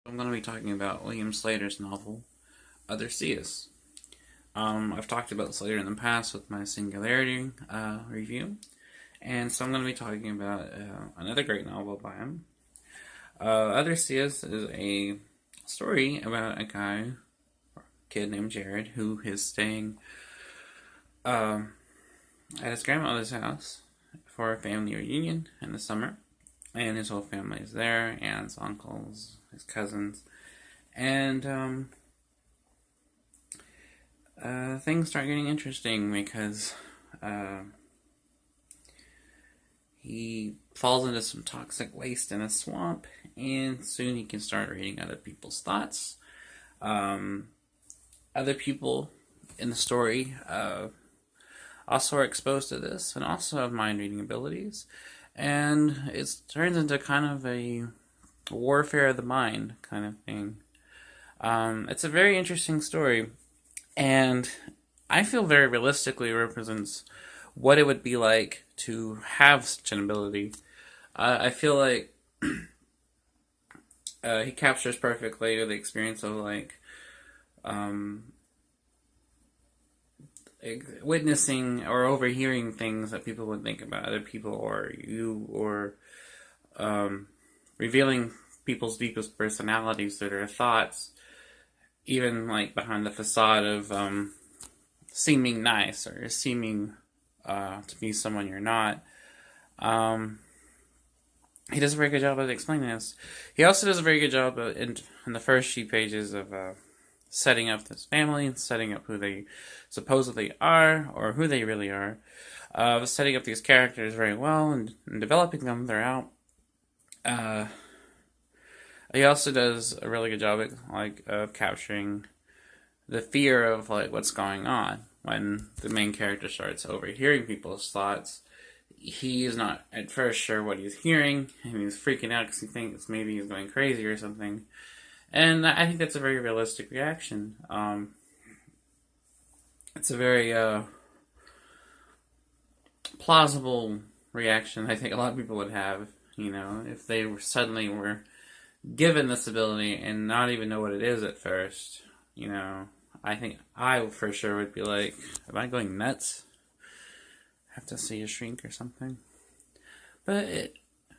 I'm going to be talking about William Slater's novel, Odysseus. I've talked about Slater in the past with my Singularity review, and so I'm going to be talking about another great novel by him. Odysseus is a story about a kid named Jared, who is staying at his grandmother's house for a family reunion in the summer, and his whole family is there, aunts, uncles, his cousins, and things start getting interesting because uh, he falls into some toxic waste in a swamp, and soon he can start reading other people's thoughts. Um, Other people in the story also are exposed to this and also have mind reading abilities, and it turns into kind of a warfare of the mind kind of thing. It's a very interesting story, and I feel very realistically represents what it would be like to have such an ability. I feel like he captures perfectly the experience of um, witnessing or overhearing things that people would think about other people or you, or um, revealing people's deepest personalities through their thoughts, even like behind the facade of seeming nice or seeming to be someone you're not. Um, he does a very good job of explaining this. He also does a very good job in the first few pages of setting up this family and setting up who they supposedly are or who they really are. Setting up these characters very well and developing them throughout. Uh, he also does a really good job of capturing the fear of like what's going on when the main character starts overhearing people's thoughts. He is not at first sure what he's hearing, and he's freaking out because he thinks maybe he's going crazy or something. And I think that's a very realistic reaction. It's a very plausible reaction I think a lot of people would have, if they suddenly were given this ability and not even know what it is at first. I think I for sure would be like, am I going nuts? Have to see a shrink or something. But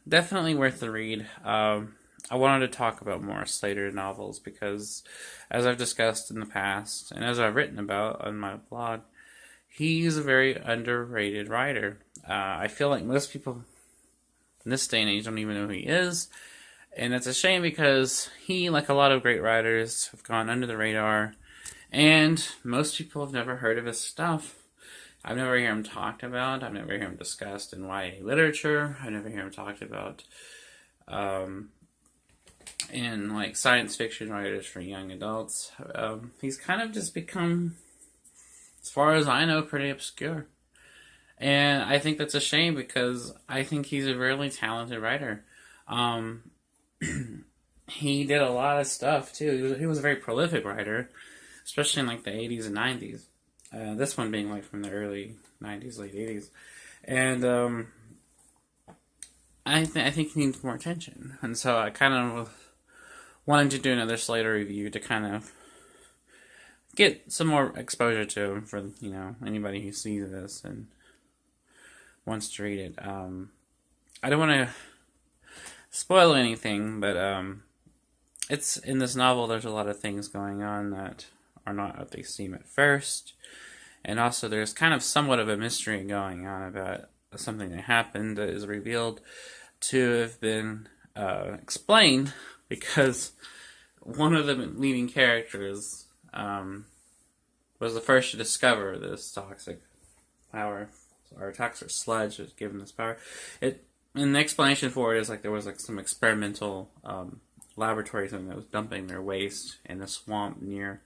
definitely worth the read. I wanted to talk about more Slater novels because, as I've discussed in the past, and as I've written about on my blog, he's a very underrated writer. I feel like most people in this day and age don't even know who he is, and it's a shame because he, like a lot of great writers, have gone under the radar, and most people have never heard of his stuff. I've never heard him talked about. I've never heard him discussed in YA literature. I've never heard him talked about in like science fiction writers for young adults. He's kind of just become, as far as I know, pretty obscure. And I think that's a shame because I think he's a really talented writer. Um, he did a lot of stuff too. He was a very prolific writer, especially in like the 80s and 90s. This one being like from the early 90s, late 80s. And I think he needs more attention. And so I kind of wanted to do another Slater review to kind of get some more exposure to him for, anybody who sees this and wants to read it. I don't want to spoil anything, but it's in this novel. There's a lot of things going on that are not what they seem at first, and also there's kind of somewhat of a mystery going on about something that happened that is revealed to have been explained because one of the leading characters was the first to discover this toxic power, or toxic sludge was given this power. And the explanation for it is like there was like some experimental laboratory something that was dumping their waste in the swamp near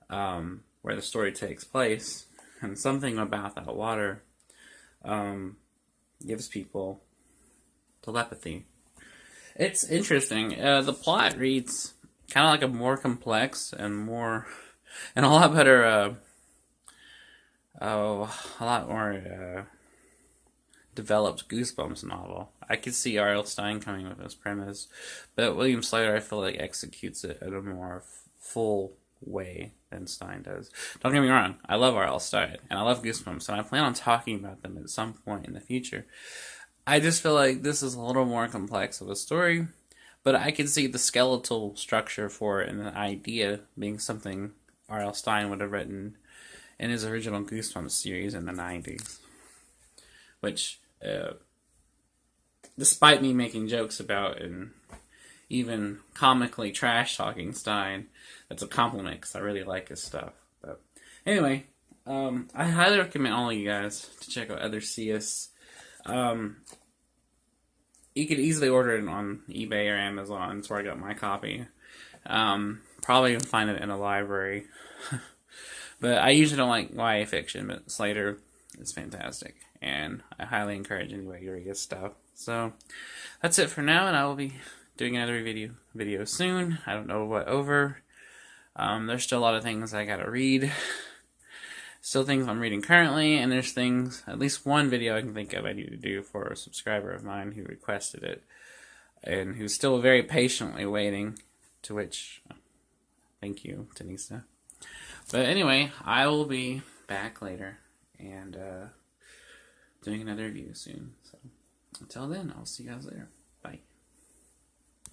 where the story takes place, and something about that water gives people telepathy. It's interesting. The plot reads kind of like a more complex and a lot better, a lot more developed Goosebumps novel. I could see R.L. Stine coming with this premise, but William Slater, I feel like, executes it in a more full way than Stine does. Don't get me wrong, I love R.L. Stine, and I love Goosebumps, and I plan on talking about them at some point in the future. I just feel like this is a little more complex of a story, but I can see the skeletal structure for it and the idea being something R.L. Stine would have written in his original Goosebumps series in the 90s. Which, despite me making jokes about and even comically trash-talking Stine, that's a compliment because I really like his stuff. But anyway, I highly recommend all of you guys to check out Other CS. You could easily order it on eBay or Amazon. That's where I got my copy. Probably find it in a library. But I usually don't like YA fiction, but Slater is fantastic. And I highly encourage anybody to read his stuff. So that's it for now, and I will be doing another video soon. I don't know what over. There's still a lot of things I gotta read. Still things I'm reading currently, and there's things, at least one video I can think of I need to do for a subscriber of mine who requested it, and who's still very patiently waiting, to which, thank you, Tanisa. But anyway, I will be back later, and doing another review soon. So until then, I'll see you guys later. Bye.